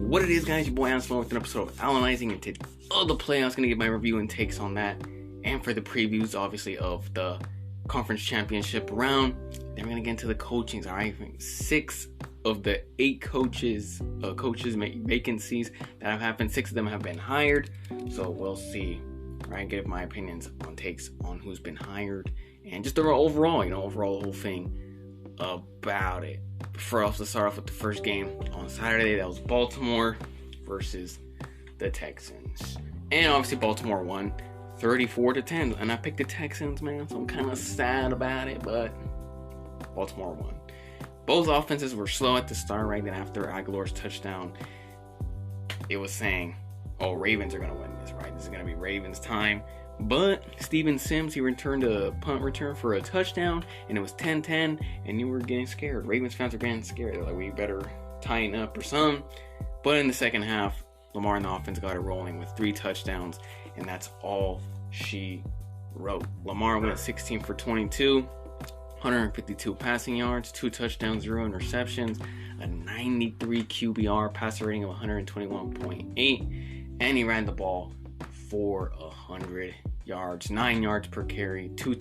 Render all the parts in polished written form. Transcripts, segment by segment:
What it is, guys, your boy Anselmo with an episode of Analyzing into all the playoffs. Gonna give my review and takes on that, and for the previews, obviously, of the conference championship round. Then we're gonna get into the coachings. All right, 6 of the 8 coaches vacancies that have happened, 6 of them have been hired. So we'll see. All right, give my opinions on takes on who's been hired and just the overall, the whole thing about it. Let's start off with the first game on Saturday. That was Baltimore versus the Texans. And obviously Baltimore won 34-10. And I picked the Texans, man, so I'm kind of sad about it, but Baltimore won. Both offenses were slow at the start, right? Then after Aguilar's touchdown, it was saying, oh, Ravens are going to win this, right? This is going to be Ravens time. But Steven Sims, he returned a punt return for a touchdown, and it was 10-10, and you were getting scared. Ravens fans were getting scared. They're like, we better tighten up or something. But in the second half, Lamar and the offense got it rolling with 3 touchdowns, and that's all she wrote. Lamar went 16 for 22, 152 passing yards, 2 touchdowns, 0 interceptions, a 93 QBR, passer rating of 121.8, and he ran the ball for 100 yards, 9 yards per carry, 2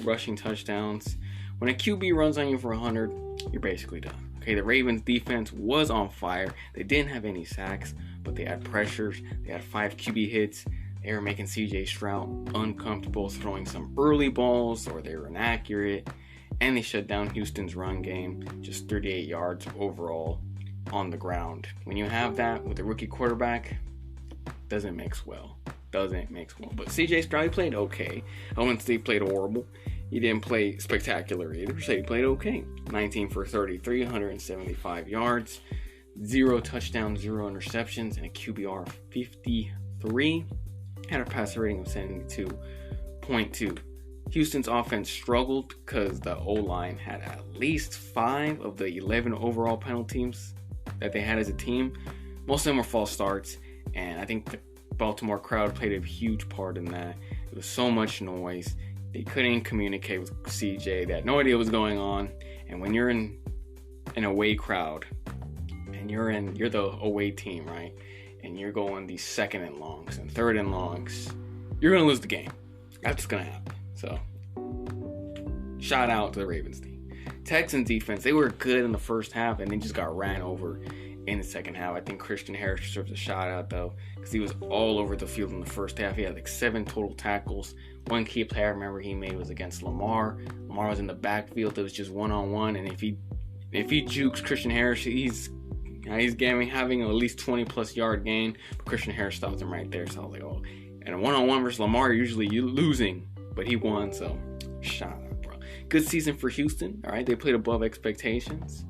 rushing touchdowns. When a QB runs on you for 100, you're basically done. Okay, the Ravens defense was on fire. They didn't have any sacks, but they had pressures. They had 5 QB hits. They were making CJ Stroud uncomfortable, throwing some early balls, or they were inaccurate. And they shut down Houston's run game, just 38 yards overall on the ground. When you have that with a rookie quarterback, doesn't mix well. But CJ Stroud, he played okay. I wouldn't say he played horrible. He didn't play spectacular either. So he played okay. 19 for 33, 175 yards, 0 touchdowns, 0 interceptions, and a QBR of 53. Had a passer rating of 72.2. Houston's offense struggled because the O-line had at least 5 of the 11 overall penalties that they had as a team. Most of them were false starts, and I think the Baltimore crowd played a huge part in that. It was so much noise. They couldn't communicate with CJ. They had no idea what was going on. And when you're in an away crowd and you're the away team, right? And you're going these 2nd and longs and 3rd and longs, you're going to lose the game. That's what's going to happen. So, shout out to the Ravens team. Texans defense, they were good in the first half and they just got ran over in the second half. I think Christian Harris deserves a shout out though, because he was all over the field in the first half. He had like 7 total tackles. One key play I remember he made was against Lamar. Lamar was in the backfield. It was just 1-on-1, and if he jukes Christian Harris, he's having at least 20+ yard gain. But Christian Harris stops him right there. So I was like, oh, and a 1-on-1 versus Lamar, usually you're losing, but he won. So shout out, bro. Good season for Houston. All right, they played above expectations.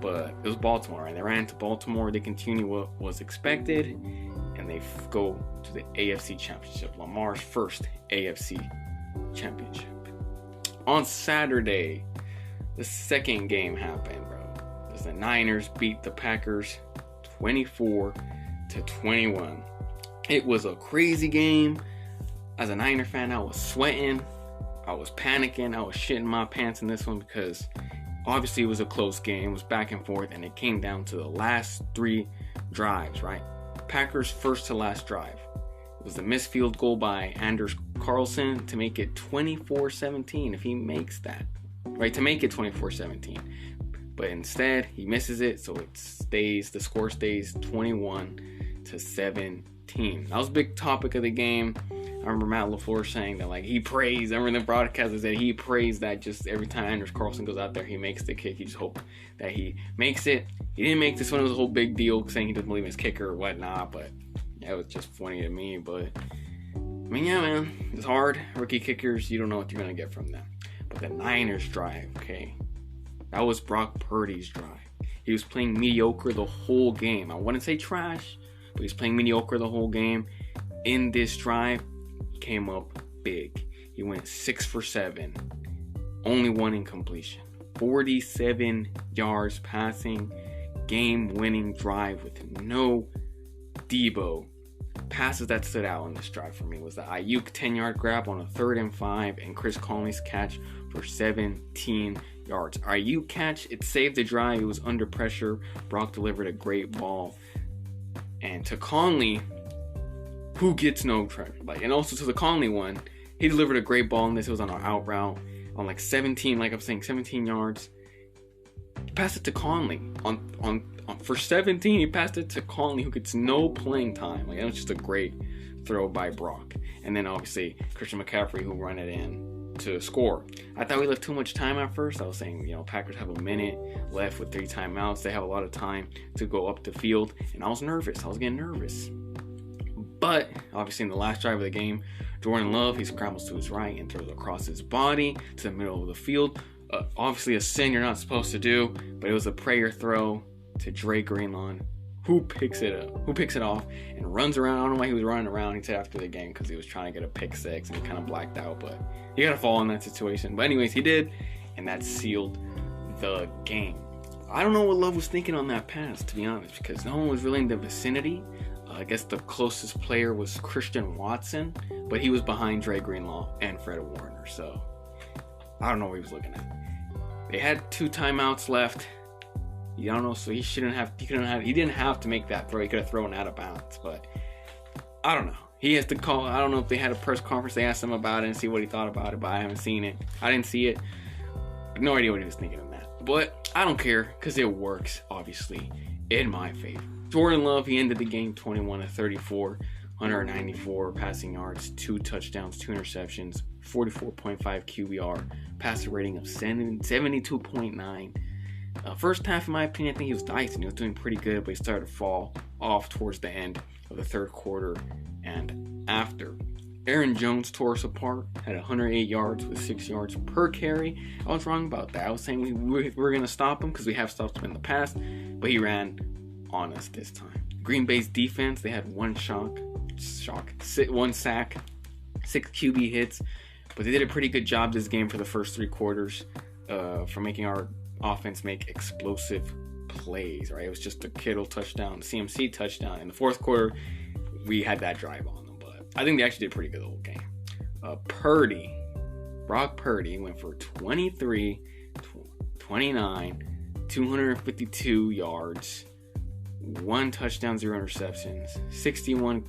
But it was Baltimore, right? They ran into Baltimore. They continue what was expected, and they go to the AFC Championship. Lamar's first AFC Championship. On Saturday, the second game happened, bro. The Niners beat the Packers 24-21. It was a crazy game. As a Niner fan, I was sweating. I was panicking. I was shitting my pants in this one because obviously it was a close game. It was back and forth, and it came down to the last 3 drives, right? Packers' first to last drive. It was the missed field goal by Anders Carlson to make it 24-17 if he makes that, right? To make it 24-17. But instead, he misses it, so the score stays 21-17. That was a big topic of the game. I remember Matt LaFleur saying that, like, he prays. I remember the broadcaster said he prays that just every time Anders Carlson goes out there, he makes the kick. He just hoped that he makes it. He didn't make this one. It was a whole big deal saying he doesn't believe in his kicker or whatnot. But yeah, it was just funny to me. But, I mean, yeah, man. It's hard. Rookie kickers, you don't know what you're going to get from them. But the Niners drive, okay, that was Brock Purdy's drive. He was playing mediocre the whole game. I wouldn't say trash, but he's playing mediocre the whole game. In this drive, he came up big. He went 6 for 7. Only 1 incompletion. 47 yards passing. Game-winning drive with no Debo. Passes that stood out on this drive for me was the Ayuk 10-yard grab on a 3rd and 5 and Chris Conley's catch for 17 yards. Ayuk catch, it saved the drive. It was under pressure. Brock delivered a great ball. And to Conley, who gets no credit. And also to the Conley one, he delivered a great ball in this. It was on an out route on 17 yards. He passed it to Conley for 17. He passed it to Conley, who gets no playing time. It was just a great throw by Brock. And then obviously Christian McCaffrey, who run it in to score. I thought we left too much time at first. I was saying, Packers have a minute left with 3 timeouts. They have a lot of time to go up the field. And I was nervous. I was getting nervous. But obviously in the last drive of the game, Jordan Love, he scrambles to his right and throws across his body to the middle of the field. Obviously a sin you're not supposed to do, but it was a prayer throw to Dre Greenlaw, who picks it off and runs around. I don't know why he was running around. He said after the game because he was trying to get a pick 6 and he kind of blacked out, but you gotta fall in that situation. But anyways, he did, and that sealed the game. I don't know what Love was thinking on that pass, to be honest, because no one was really in the vicinity. I guess the closest player was Christian Watson, but he was behind Dre Greenlaw and Fred Warner, so I don't know what he was looking at. They had 2 timeouts left. You don't know, so he didn't have to make that throw. He could have thrown out of bounds, but I don't know. He has to call. I don't know if they had a press conference. They asked him about it and see what he thought about it, but I haven't seen it. I didn't see it. No idea what he was thinking of that. But I don't care because it works, obviously, in my favor. Jordan Love, he ended the game 21-34, 194 passing yards, 2 touchdowns, 2 interceptions, 44.5 QBR, passer rating of 72.9. First half, in my opinion, I think he was dicing. He was doing pretty good, but he started to fall off towards the end of the third quarter and after. Aaron Jones tore us apart, had 108 yards with 6 yards per carry. I was wrong about that. I was saying we were going to stop him because we have stopped him in the past, but he ran on us this time. Green Bay's defense, they had 1 sack, 6 QB hits, but they did a pretty good job this game for the first 3 quarters for making our offense make explosive plays, right? It was just a Kittle touchdown, CMC touchdown. In the fourth quarter, we had that drive on them, but I think they actually did pretty good the whole game. Brock Purdy went for 23, 29, 252 yards, 1 touchdown, 0 interceptions, 61.8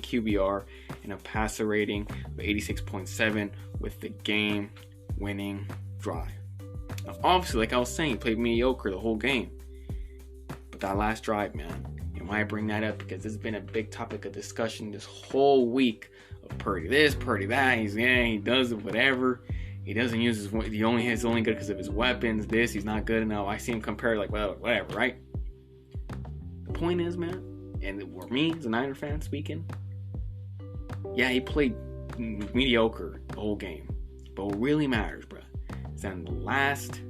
QBR, and a passer rating of 86.7 with the game-winning drive. Now, obviously, like I was saying, he played mediocre the whole game. But that last drive, man, and why I bring that up, because this has been a big topic of discussion this whole week of Purdy this, Purdy that. He does it, whatever. He doesn't use he's only good because of his weapons. He's not good enough. I see him compared like, well, whatever, right? The point is, man, and for me as a Niner fan speaking, yeah, he played mediocre the whole game. But what really matters, bro, is that in the last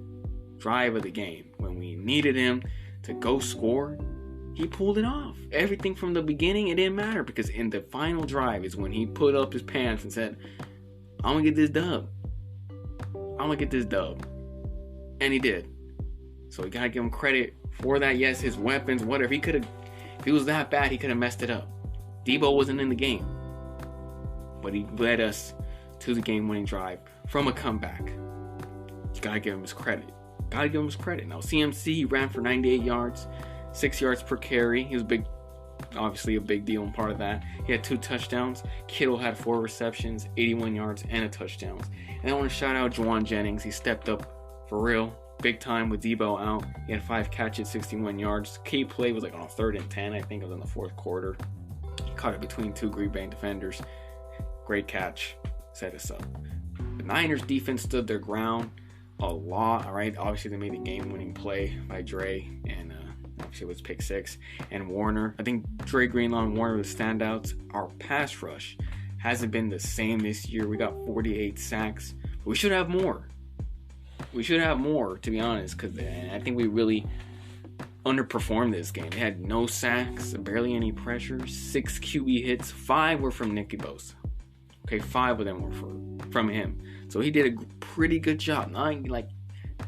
drive of the game, when we needed him to go score, he pulled it off. Everything from the beginning, it didn't matter, because in the final drive is when he put up his pants and said, I'm going to get this dub. And he did. So we got to give him credit for that. Yes, his weapons, whatever. If he was that bad, he could have messed it up. Debo wasn't in the game. But he led us to the game-winning drive from a comeback. You got to give him his credit. Now, CMC, he ran for 98 yards, 6 yards per carry. He was obviously a big deal and part of that. He had 2 touchdowns. Kittle had 4 receptions, 81 yards, and a touchdown. And I want to shout out Juwan Jennings. He stepped up for real, big time with Debo out. He had 5 catches, 61 yards. Key play was like on a 3rd and 10, I think it was in the 4th quarter. He caught it between 2 Green Bay defenders. Great catch, set us up. The Niners defense stood their ground a lot, all right? Obviously, they made the game-winning play by Dre, and obviously it was pick 6. And Warner, I think Dre Greenlaw and Warner were the standouts. Our pass rush hasn't been the same this year. We got 48 sacks. We should have more. To be honest, because I think we really underperformed this game. They had no sacks, barely any pressure, 6 QB hits, 5 were from Nicky Bosa. Okay, 5 of them were from him. So he did a pretty good job.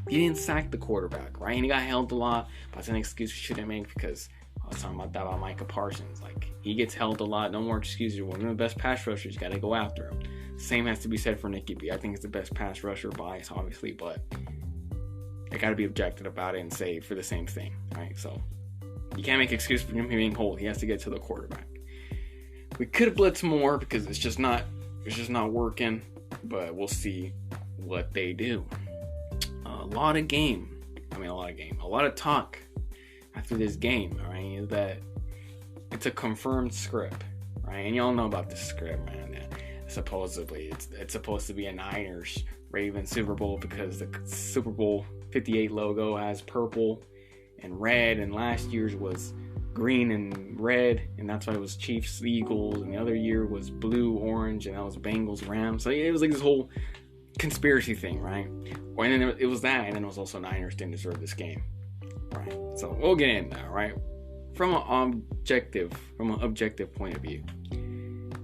He didn't sack the quarterback, right? And he got held a lot. But that's an excuse we shouldn't make, because I was talking about that about Micah Parsons. He gets held a lot. No more excuses. One of the best pass rushers. You got to go after him. Same has to be said for Nicky B. I think it's the best pass rusher, bias, obviously, but I got to be objective about it and say for the same thing, right? So You can't make excuse for him being cold. He has to get to the quarterback. We could have blitzed more because it's just not working, but we'll see what they do. A lot of talk after this game, all right, is that it's a confirmed script, right? And y'all know about this script, man. Supposedly, it's supposed to be a Niners Ravens Super Bowl because the Super Bowl 58 logo has purple and red, and last year's was green and red, and that's why it was Chiefs Eagles, and the other year was blue orange, and that was Bengals Rams. So it was like this whole conspiracy thing, right? And then it was that, and then it was also Niners didn't deserve this game, right? So we'll get in there, right? From an objective point of view,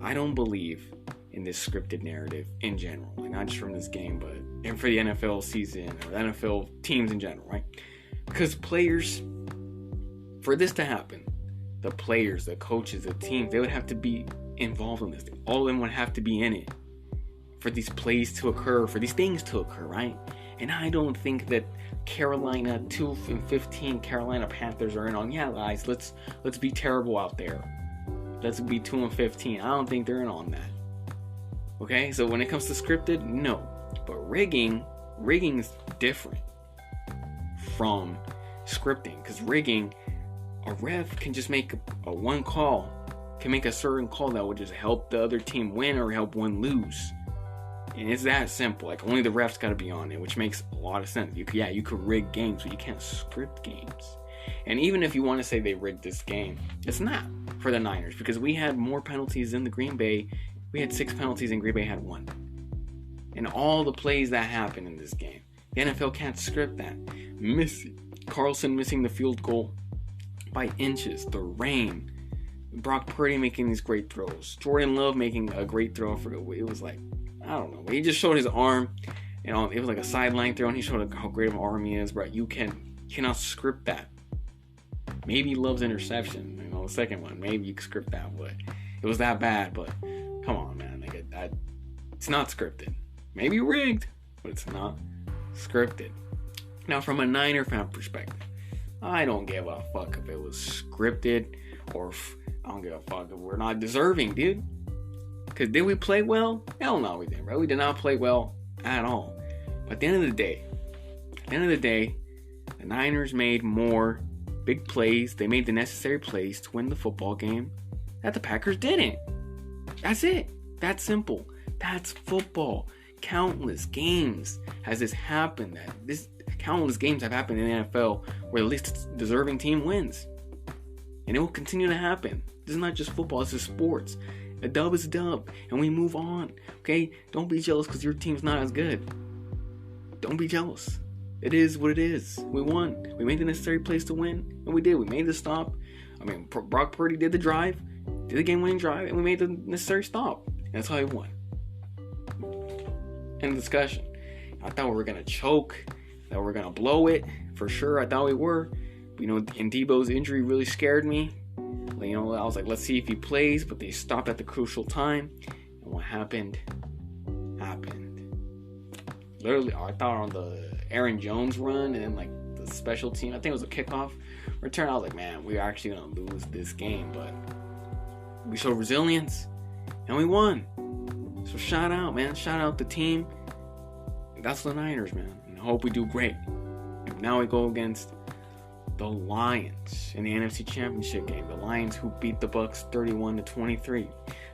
I don't believe in this scripted narrative in general, and not just from this game, but for the NFL season or the NFL teams in general, right? Because players, for this to happen, the players, the coaches, the teams, they would have to be involved in this thing. All of them would have to be in it for these plays to occur, for these things to occur, right? And I don't think that Carolina 2-15 Carolina Panthers are in on, yeah, guys, let's be terrible out there. Let's be 2-15. I don't think they're in on that. Okay, so when it comes to scripted, no. But rigging's different from scripting. Because rigging, a ref can just make a one call, can make a certain call that would just help the other team win or help one lose. And it's that simple. Like, only the refs got to be on it, which makes a lot of sense. You could rig games, but you can't script games. And even if you want to say they rigged this game, it's not for the Niners, because we had more penalties than the Green Bay. We had 6 penalties and Green Bay had 1. And all the plays that happened in this game, the NFL can't script that. Carlson missing the field goal by inches, the rain, Brock Purdy making these great throws, Jordan Love making a great throw. I forget what it was like. I don't know. He just showed his arm, and it was like a sideline throw, and he showed how great of an arm he is. But you cannot script that. Maybe Love's interception, the second one. Maybe you can script that, but it was that bad. But come on, man, it's not scripted. Maybe rigged, but it's not scripted. Now, from a Niner fan perspective, I don't give a fuck if it was scripted or I don't give a fuck if we're not deserving, dude. Because did we play well? Hell no, we didn't, right? We did not play well at all. But at the end of the day, the Niners made more big plays. They made the necessary plays to win the football game that the Packers didn't. That's it. That's simple. That's football. Countless games has this happened. Countless games have happened in the NFL where the least deserving team wins. And it will continue to happen. This is not just football, it's just sports. A dub is a dub, and we move on. Okay? Don't be jealous because your team's not as good. Don't be jealous. It is what it is. We won. We made the necessary plays to win, and we did. We made the stop. Brock Purdy did the drive, did the game-winning drive, and we made the necessary stop. And that's how he won. End of discussion. I thought we were going to choke, that we were going to blow it. For sure, I thought we were. And Debo's injury really scared me. I was like, let's see if he plays, but they stopped at the crucial time. And what happened. Literally, I thought on the Aaron Jones run and then the special team, I think it was a kickoff return, I was like, man, we're actually going to lose this game. But we showed resilience and we won. So shout out, man. Shout out the team. That's the Niners, man. And I hope we do great. And now we go against the Lions in the NFC Championship game. The Lions who beat the Bucs 31-23.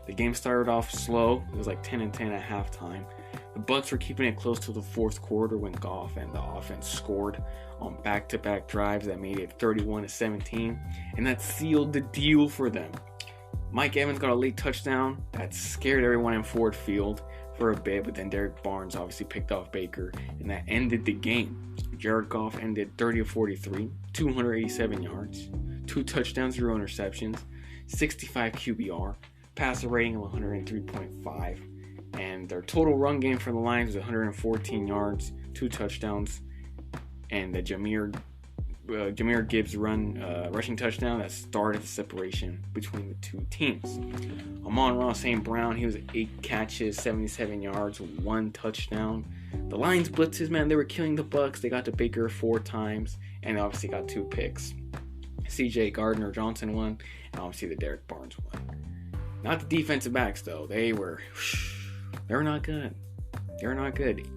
The game started off slow. It was like 10-10 at halftime. The Bucs were keeping it close to the fourth quarter when Goff and the offense scored on back-to-back drives that made it 31-17, and that sealed the deal for them. Mike Evans got a late touchdown that scared everyone in Ford Field for a bit, but then Derek Barnes obviously picked off Baker, and that ended the game. Jared Goff ended 30-43, 287 yards, 2 touchdowns, 0 interceptions, 65 QBR, passer rating of 103.5, and their total run game for the Lions was 114 yards, 2 touchdowns, and the Jahmyr Gibbs rushing touchdown that started the separation between the two teams. Amon-Ra St. Brown, he was 8 catches, 77 yards, 1 touchdown. The Lions blitzes, man, they were killing the Bucs. They got to Baker 4 times and obviously got 2 picks. C.J. Gardner-Johnson one, and obviously the Derek Barnes one. Not the defensive backs, though. They're not good. They're not good.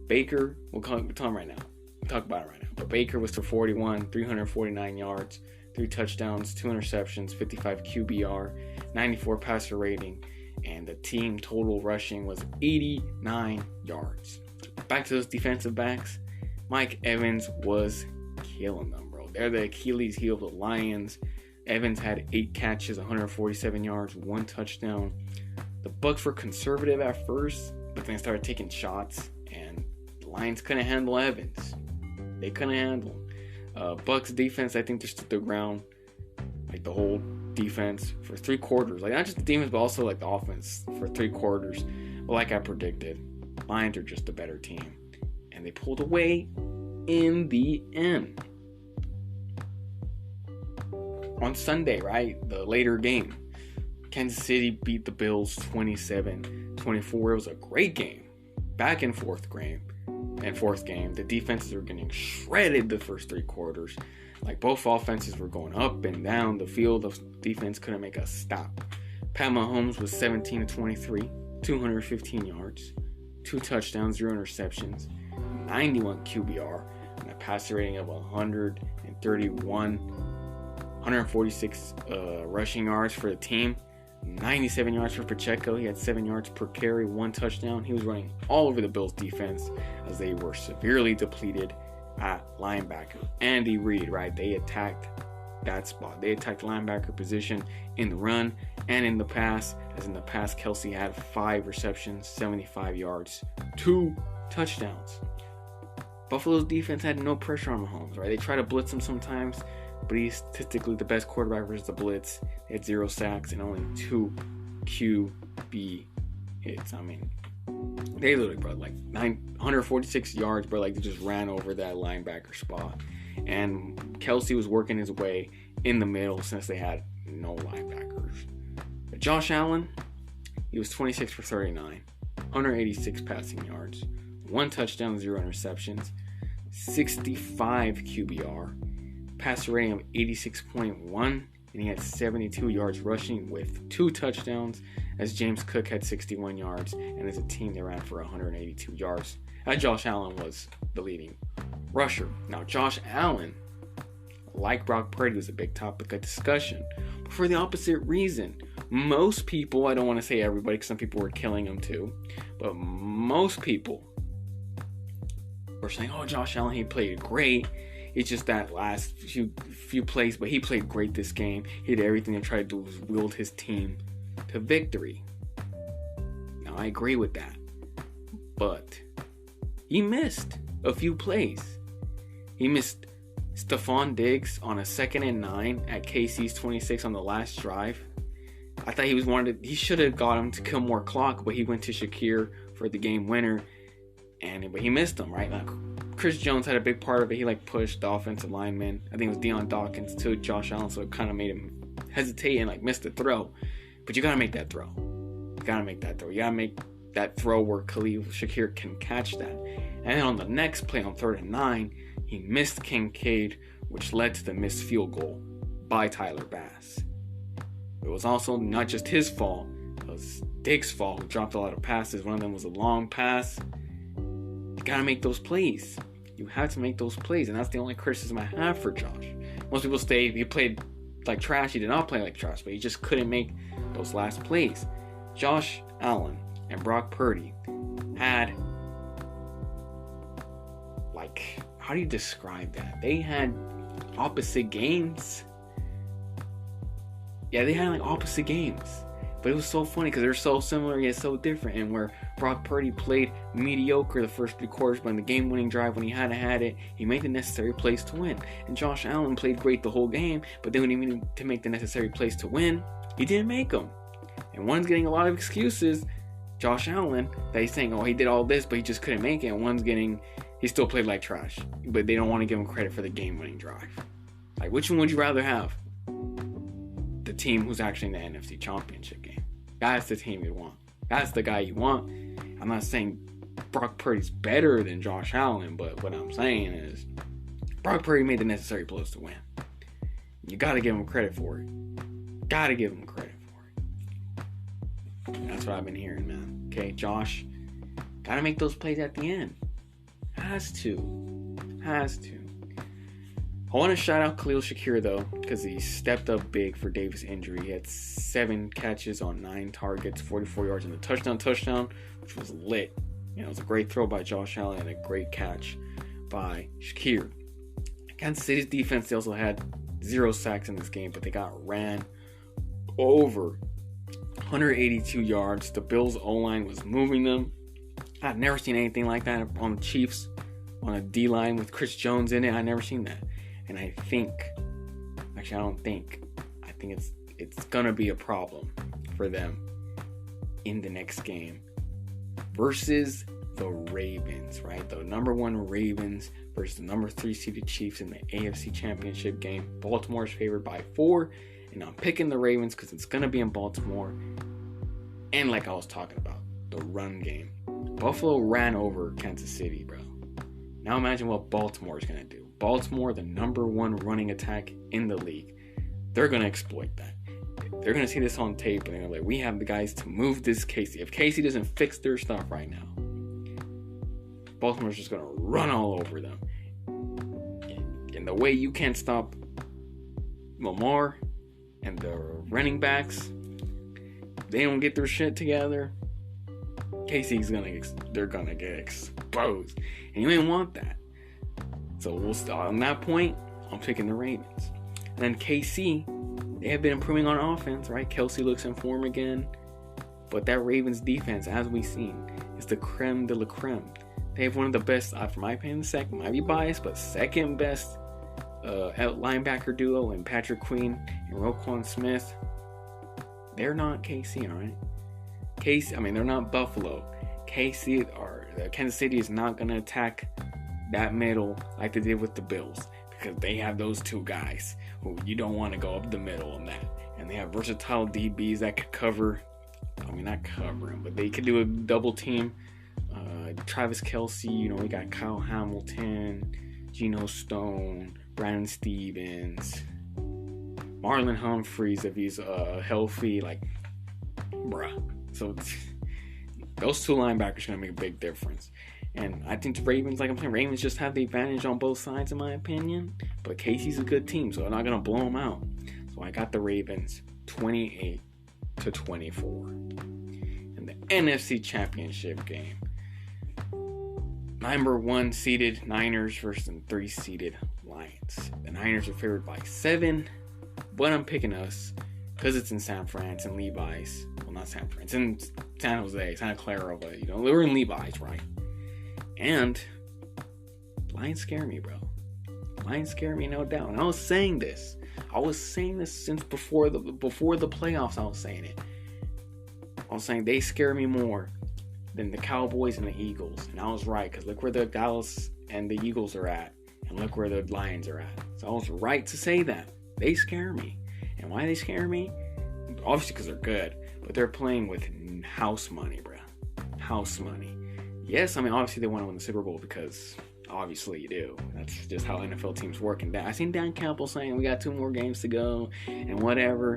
Baker, we'll tell him right now. We'll talk about it right now. But Baker was to 41, 349 yards, 3 touchdowns, 2 interceptions, 55 QBR, 94 passer rating, and the team total rushing was 89 yards. Back to those defensive backs. Mike Evans was killing them, bro. They're the Achilles heel of the Lions. Evans had 8 catches, 147 yards, 1 touchdown. The Bucs were conservative at first, but then they started taking shots, and the Lions couldn't handle Evans. They couldn't handle him. Bucs defense, I think they stood their ground, like the whole defense for 3 quarters. Like not just the defense, but also like the offense for 3 quarters. But like I predicted, Lions are just a better team, and they pulled away in the end. On Sunday, right, the later game, Kansas City beat the Bills 27-24. It was a great game. Back in fourth game. The defenses were getting shredded the first 3 quarters. Like both offenses were going up and down the field. The defense couldn't make a stop. Pat Mahomes was 17-23, 215 yards, 2 touchdowns, 0 interceptions, 91 QBR, and a passer rating of 131, 146 rushing yards for the team. 97 yards for Pacheco. He had 7 yards per carry, 1 touchdown. He was running all over the Bills defense as they were severely depleted at linebacker. Andy Reid, right? They attacked that spot. They attacked linebacker position in the run and in the pass. As in the pass, Kelsey had 5 receptions, 75 yards, 2 touchdowns. Buffalo's defense had no pressure on Mahomes, right? They try to blitz him sometimes, but he's statistically the best quarterback versus the blitz. They had 0 sacks and only 2 QB hits. I mean, they literally, bro, like 146 yards, bro. Like they just ran over that linebacker spot. And Kelsey was working his way in the middle since they had no linebackers. But Josh Allen, he was 26 for 39, 186 passing yards, 1 touchdown, 0 interceptions, 65 QBR. Passer rating of 86.1, and he had 72 yards rushing with 2 touchdowns, as James Cook had 61 yards, and as a team they ran for 182 yards. And Josh Allen was the leading rusher. Now Josh Allen, like Brock Purdy, was a big topic of discussion, but for the opposite reason. Most people, I don't want to say everybody, because some people were killing him too, but most people were saying, oh, Josh Allen, he played great. It's just that last few plays, but he played great this game. He did everything to try to do was wield his team to victory. Now, I agree with that. But he missed a few plays. He missed Stephon Diggs on a 2nd and 9 at KC's 26 on the last drive. I thought he should have got him to kill more clock, but he went to Shakir for the game winner. But he missed him, right? Like, Chris Jones had a big part of it. He pushed the offensive lineman. I think it was Deion Dawkins to Josh Allen, so it kind of made him hesitate and miss the throw. But you gotta make that throw. You gotta make that throw where Khalil Shakir can catch that. And then on the next play on 3rd and 9, he missed Kincaid, which led to the missed field goal by Tyler Bass. It was also not just his fault. It was Diggs' fault, who dropped a lot of passes. One of them was a long pass. You gotta make those plays. You have to make those plays, and that's the only criticism I have for Josh. Most people say he played like trash. He did not play like trash, but he just couldn't make those last plays. Josh Allen and Brock Purdy had, how do you describe that? They had opposite games. Yeah, they had opposite games. But it was so funny because they're so similar yet so different. And where Brock Purdy played mediocre the first 3 quarters, but in the game-winning drive when he had it, he made the necessary plays to win. And Josh Allen played great the whole game, but then when he needed to make the necessary plays to win, he didn't make them. And one's getting a lot of excuses, Josh Allen, that he's saying, oh, he did all this, but he just couldn't make it. And one's getting, he still played like trash, but they don't want to give him credit for the game-winning drive. Which one would you rather have? The team who's actually in the NFC Championship game. That's the team you want. That's the guy you want. I'm not saying Brock Purdy's better than Josh Allen, but what I'm saying is Brock Purdy made the necessary plays to win. You got to give him credit for it. Got to give him credit for it. That's what I've been hearing, man. Okay, Josh, got to make those plays at the end. Has to. I want to shout out Khalil Shakir, though, because he stepped up big for Davis' injury. He had 7 catches on 9 targets, 44 yards, and a touchdown, which was lit. It was a great throw by Josh Allen and a great catch by Shakir. Kansas City's defense, they also had 0 sacks in this game, but they got ran over 182 yards. The Bills' O-line was moving them. I've never seen anything like that on the Chiefs, on a D-line with Chris Jones in it. I've never seen that. And I think it's gonna be a problem for them in the next game versus the Ravens, right? The number 1 Ravens versus the number 3 seeded Chiefs in the AFC Championship game. Baltimore's favored by 4, and I'm picking the Ravens because it's gonna be in Baltimore. And like I was talking about, the run game. Buffalo ran over Kansas City, bro. Now imagine what Baltimore's gonna do. Baltimore, the number 1 running attack in the league. They're going to exploit that. They're going to see this on tape and they're going to be like, we have the guys to move this Casey. If Casey doesn't fix their stuff right now, Baltimore's just going to run all over them. And the way you can't stop Lamar and the running backs, they don't get their shit together, they're going to get exposed. And you ain't want that. So we'll start on that point. I'm picking the Ravens. And then KC, they have been improving on offense, right? Kelsey looks in form again. But that Ravens defense, as we've seen, is the creme de la creme. They have one of the best, for my opinion, might be biased, but second best linebacker duo in Patrick Queen and Roquan Smith. They're not KC, all right? They're not Buffalo. Kansas City is not going to attack that middle like they did with the Bills, because they have those 2 guys who you don't want to go up the middle on that. And they have versatile DBs that could cover, not cover him, but they could do a double team. Travis Kelce, we got Kyle Hamilton, Geno Stone, Brandon Stevens, Marlon Humphreys if he's healthy, bruh. So those 2 linebackers are going to make a big difference. And I think the Ravens, Ravens just have the advantage on both sides, in my opinion. But Casey's a good team, so they're not going to blow them out. So I got the Ravens 28-24. In the NFC Championship game, number 1 seeded Niners versus the 3 seeded Lions. The Niners are favored by 7, but I'm picking us because it's in San Fran and Levi's. Well, not San Fran. It's in San Jose, Santa Clara, but we're in Levi's, right? And Lions scare me, bro. Lions scare me, no doubt. And I was saying this since before the playoffs. I was saying it. I was saying they scare me more than the Cowboys and the Eagles. And I was right, because look where the Dallas and the Eagles are at, and look where the Lions are at. So I was right to say that. They scare me. And why they scare me? Obviously because they're good, but they're playing with house money, bro. House money. Yes, obviously they want to win the Super Bowl because obviously you do. That's just how NFL teams work. And I seen Dan Campbell saying we got 2 more games to go and whatever.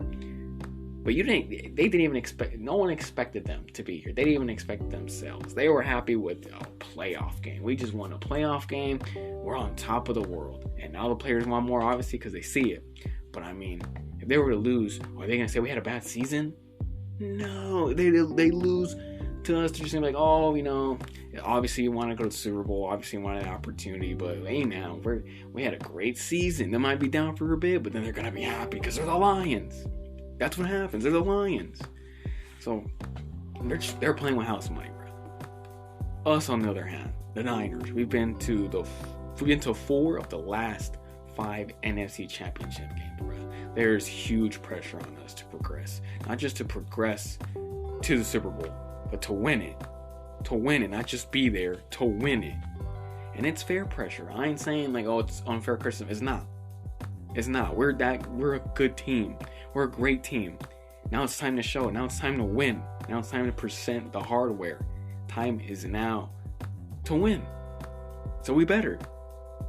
But they didn't even expect, no one expected them to be here. They didn't even expect themselves. They were happy with a playoff game. We just won a playoff game. We're on top of the world. And now the players want more, obviously, because they see it. But if they were to lose, are they going to say we had a bad season? No, they lose to us. They're just like, obviously you want to go to the Super Bowl, obviously you want an opportunity, but hey, now we had a great season. They might be down for a bit, but then they're gonna be happy because they're the Lions. That's what happens. They're the Lions. So they're playing with house money, bro. Us, on the other hand, the Niners, we've been to 4 of the last 5 NFC Championship games, bro. There's huge pressure on us to progress, not just to progress to the Super Bowl, but to win it. To win it, not just be there, to win it. And it's fair pressure. I ain't saying it's unfair criticism. It's not. It's not. We're a good team. We're a great team. Now it's time to show it. Now it's time to win. Now it's time to present the hardware. Time is now to win. So we better.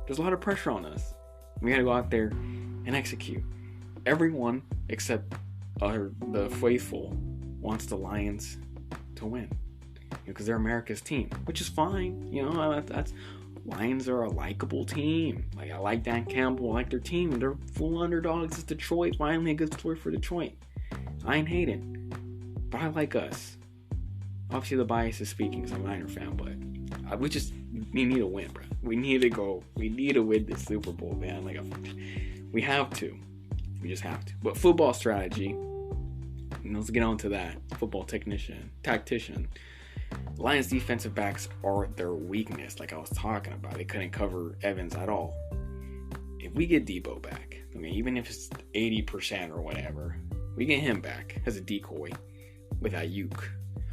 There's a lot of pressure on us. We gotta go out there and execute. everyone except the faithful wants the Lions to win, because they're America's team, which is fine. That's Lions are a likable team. Like, I like Dan Campbell, I like their team. They're full underdogs. It's Detroit. Finally a good story for Detroit. I ain't hating, but I like us. Obviously the bias is speaking because I'm a Niner fan, but we need to win, bro. We need to win this Super Bowl, man. Like, we have to. We just have to. But football strategy, let's get on to that. Football tactician. Lions defensive backs are their weakness, like I was talking about. They couldn't cover Evans at all. If we get Debo back, I mean, even if it's 80% or whatever, we get him back as a decoy with Ayuk,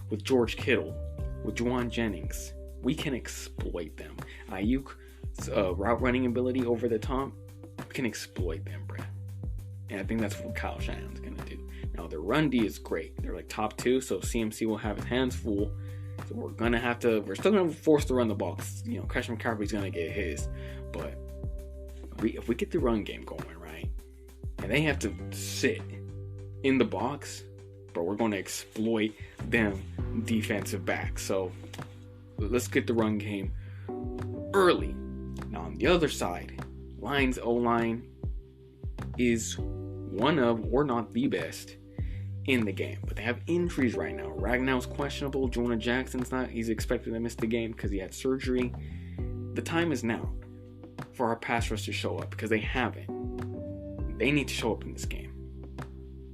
with George Kittle, with Juwan Jennings. We can exploit them. Ayuk's route running ability over the top, we can exploit them, bro. And I think that's what Kyle Shanahan's going to do. Now, their run D is great. They're like top 2, so CMC will have his hands full. So we're still going to force to run the ball. Christian McCaffrey's going to get his. But if we get the run game going, right, and they have to sit in the box, but we're going to exploit them defensive backs. So let's get the run game early. Now, on the other side, Lions O-line is one of, or not the best in the game, but they have injuries right now. Ragnow's questionable. Jonah Jackson's not. He's expected to miss the game because he had surgery. The time is now for our pass rush to show up, because they haven't. They need to show up in this game.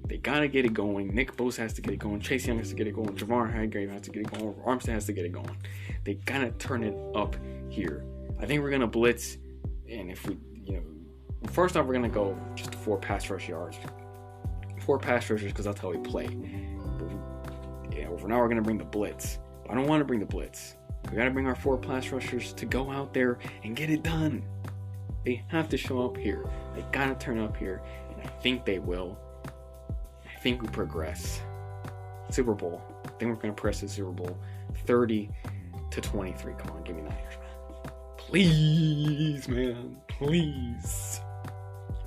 They gotta get it going. Nick Bosa has to get it going. Chase Young has to get it going. Javon Hargrave has to get it going. Armstead has to get it going. They gotta turn it up here. I think we're gonna blitz, and if we, first off, we're gonna go just 4 pass rush yards. 4 pass rushers, because that's how we play. But for now, we're gonna bring the blitz. But I don't want to bring the blitz. We gotta bring our 4 pass rushers to go out there and get it done. They have to show up here. They gotta turn up here, and I think they will. I think we progress. Super Bowl. I think we're gonna press the Super Bowl 30-23. Come on, give me Niners, man. Please, man. Please.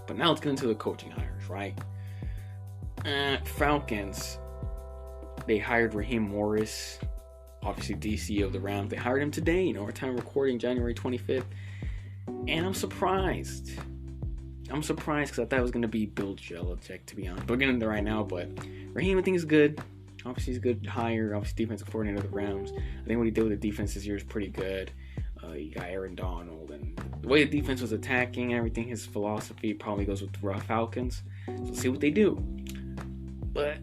But now let's get into the coaching hires, right? Falcons, they hired Raheem Morris, obviously DC of the Rams. They hired him today, our time recording, January 25th. And I'm surprised. Because I thought it was going to be Bill Belichick, to be honest. We'll get into it right now, but Raheem, I think, is good. Obviously, he's a good hire. Obviously, defensive coordinator of the Rams. I think what he did with the defense this year is pretty good. You got Aaron Donald, and the way the defense was attacking everything, his philosophy probably goes with the Falcons. So we'll see what they do. But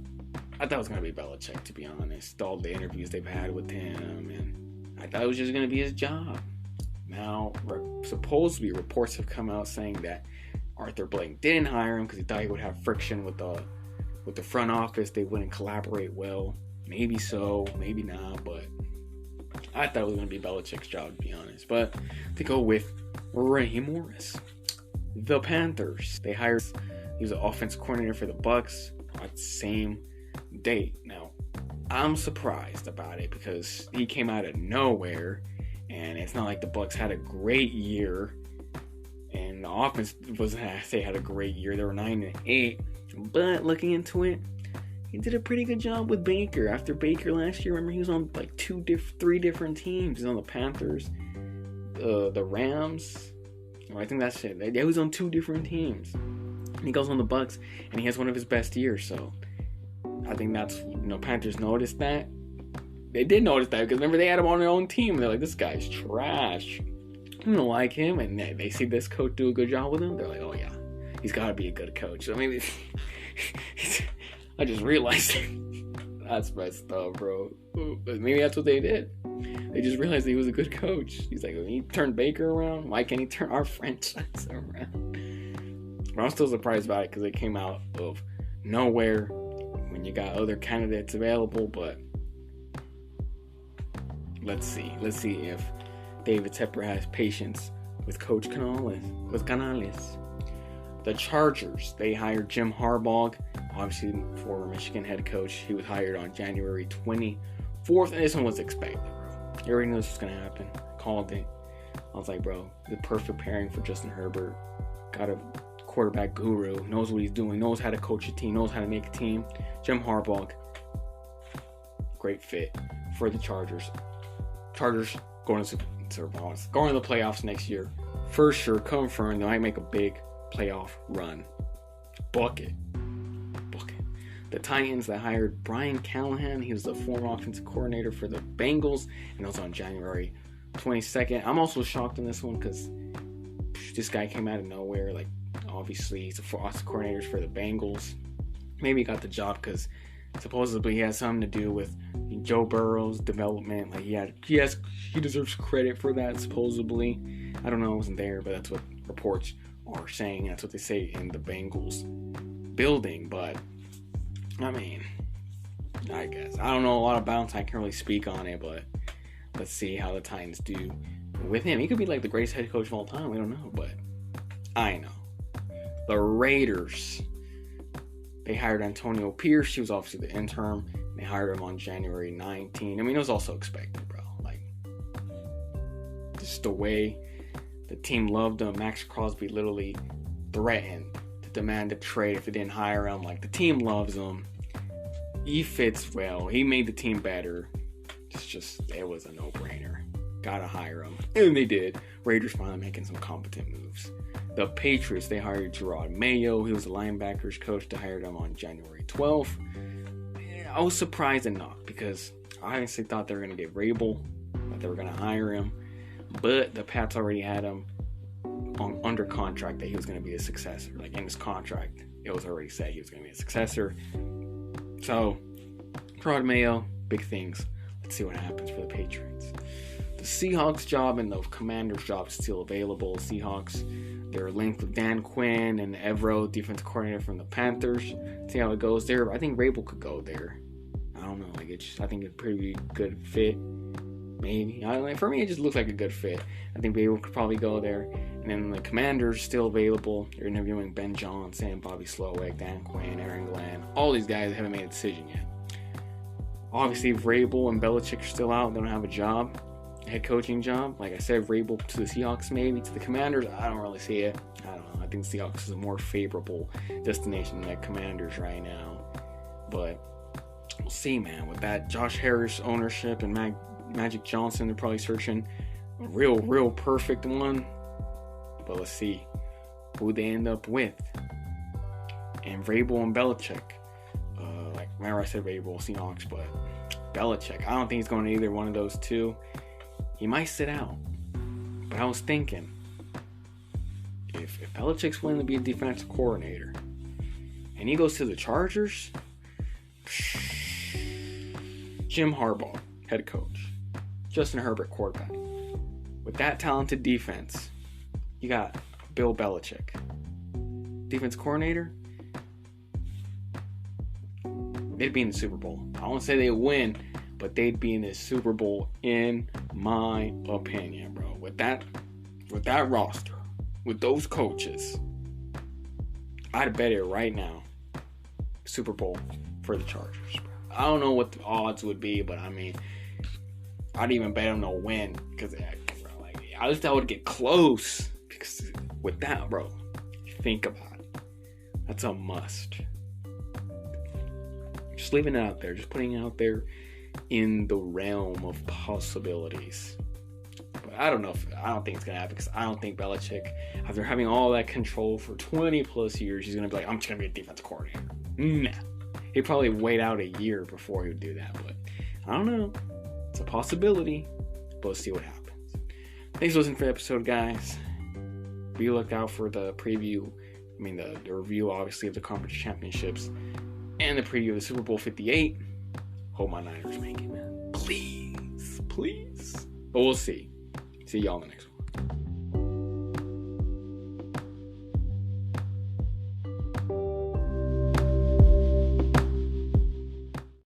I thought it was going to be Belichick, to be honest. All the interviews they've had with him, and I thought it was just going to be his job. Now, supposedly reports have come out saying that Arthur Blank didn't hire him because he thought he would have friction with the front office. They wouldn't collaborate well. Maybe so, maybe not, but I thought it was going to be Belichick's job, to be honest. But to go with Raheem Morris. The Panthers, he was an offensive coordinator for the Bucs on the same date. Now, I'm surprised about it because he came out of nowhere, and it's not like the Bucs had a great year, and the offense wasn't, had a great year. They were 9-8, but looking into it, he did a pretty good job with Baker. After Baker last year, remember, he was on like 3 different teams. He was on the Panthers, the Rams. I think that's it. He was on 2 different teams. And he goes on the Bucs, and he has one of his best years. So I think that's, Panthers noticed that. They did notice that because remember, they had him on their own team. They're like, this guy's trash. I don't like him. And they see this coach do a good job with him. They're like, oh yeah, he's got to be a good coach. So maybe I just realized that's messed up, bro. But maybe that's what they did. They just realized he was a good coach. He's like, he turned Baker around. Why can't he turn our franchise around? But I'm still surprised about it because it came out of nowhere when you got other candidates available. But let's see. Let's see if David Tepper has patience with Coach Canales. The Chargers, they hired Jim Harbaugh, obviously former Michigan head coach. He was hired on January 24th, and this one was expected, bro. You already knew this was going to happen. Called it. I was like, bro, the perfect pairing for Justin Herbert. Got a quarterback guru, knows what he's doing, knows how to coach a team, knows how to make a team. Jim Harbaugh, great fit for the Chargers. Chargers going to the playoffs next year. For sure, confirmed. They might make a big playoff run. Book it. The Titans that hired Brian Callahan. He was the former offensive coordinator for the Bengals, and it was on January 22nd. I'm also shocked in this one because this guy came out of nowhere. Like, obviously, he's the offensive coordinator for the Bengals. Maybe he got the job because supposedly he has something to do with Joe Burrow's development. Like, he deserves credit for that, supposedly. I don't know, I wasn't there, but that's what reports are saying. That's what they say in the Bengals building. But I mean, I guess I don't know a lot about him, so I can't really speak on it. But let's see how the Titans do with him. He could be like the greatest head coach of all time. We don't know, but I know. The Raiders, they hired Antonio Pierce. He was obviously the interim. They hired him on January 19. I mean, it was also expected, bro. Like, just the way the team loved him. Max Crosby literally threatened to demand a trade if they didn't hire him. Like, the team loves him. He fits well. He made the team better. It was a no-brainer. Gotta hire him. And they did. Raiders finally making some competent moves. The Patriots, they hired Gerard Mayo. He was the linebackers coach. They hired him on January 12th. I was surprised and not, because I honestly thought they were going to get Rabel, that they were going to hire him. But the Pats already had him under contract that he was going to be a successor. Like, in his contract, it was already said he was going to be a successor. So, Gerard Mayo, big things. Let's see what happens for the Patriots. The Seahawks job and the Commanders job is still available. Seahawks, they're linked with Dan Quinn and Evero, defensive coordinator from the Panthers. See how it goes there. I think Rabel could go there. I don't know. I think it's a pretty good fit. Maybe. For me, it just looks like a good fit. I think Rabel could probably go there. And then the Commanders still available. They're interviewing Ben Johnson, Bobby Slowick, Dan Quinn, Aaron Glenn. All these guys haven't made a decision yet. Obviously, if Rabel and Belichick are still out, they don't have a job, head coaching job. Like I said, Rabel to the Seahawks, maybe. To the Commanders, I don't really see it. I don't know. I think Seahawks is a more favorable destination than the Commanders right now. But we'll see, man. With that Josh Harris ownership and Magic Johnson, they're probably searching a real perfect one. But let's see who they end up with. And Vrabel and Belichick. Remember I said Vrabel, Seahawks, but Belichick, I don't think he's going to either one of those two. He might sit out. But I was thinking, if Belichick's willing to be a defensive coordinator and he goes to the Chargers, Jim Harbaugh, head coach, Justin Herbert, quarterback. With that talented defense, you got Bill Belichick, defense coordinator. They'd be in the Super Bowl. I won't say they win, but they'd be in the Super Bowl, in my opinion, bro. With that roster, with those coaches, I'd bet it right now. Super Bowl for the Chargers, bro. I don't know what the odds would be, but I mean, I'd even bet them to win, because I just thought I would get close. Because with that, bro, think about it. That's a must. Just leaving it out there, just putting it out there in the realm of possibilities. But I don't think it's gonna happen, because I don't think Belichick, after having all that control for 20 plus years, he's gonna be like, I'm just gonna be a defensive coordinator. Nah. He'd probably wait out a year before he would do that, but I don't know. It's a possibility, but let's see what happens. Thanks for listening for the episode, guys. Be lookout for the preview, the review, obviously, of the conference championships and the preview of the Super Bowl 58. Hope my Niners make it, man. Please. But we'll see. See y'all in the next one.